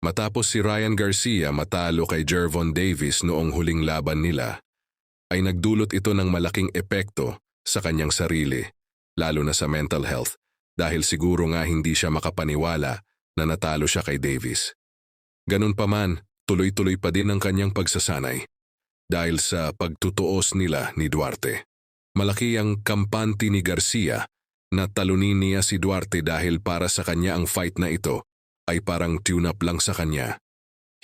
Matapos si Ryan Garcia matalo kay Gervon Davis noong huling laban nila, ay nagdulot ito ng malaking epekto sa kanyang sarili, lalo na sa mental health, dahil siguro nga hindi siya makapaniwala na natalo siya kay Davis. Ganun pa man, tuloy-tuloy pa din ang kanyang pagsasanay dahil sa pagtutuos nila ni Duarte. Malaki ang kampante ni Garcia na talunin niya si Duarte dahil para sa kanya ang fight na ito ay parang tune-up lang sa kanya.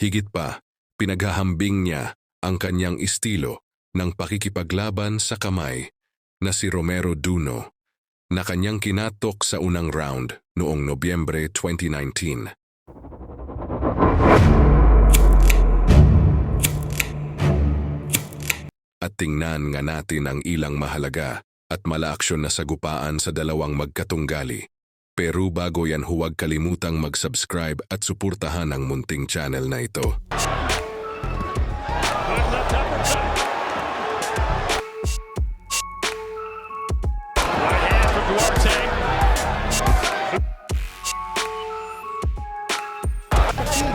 Higit pa, pinaghahambing niya ang kanyang estilo ng pakikipaglaban sa kamay na si Romero Duno na kanyang kinatok sa unang round noong Nobyembre 2019. At tingnan nga natin ang ilang mahalaga at malaaksyon na sagupaan sa dalawang magkatunggali. Pero bago yan, huwag kalimutang mag-subscribe at suportahan ang munting channel na ito.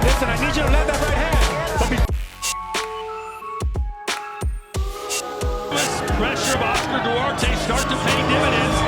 Listen, I need you to land that right hand. Pressure of Oscar Duarte start to pay dividends.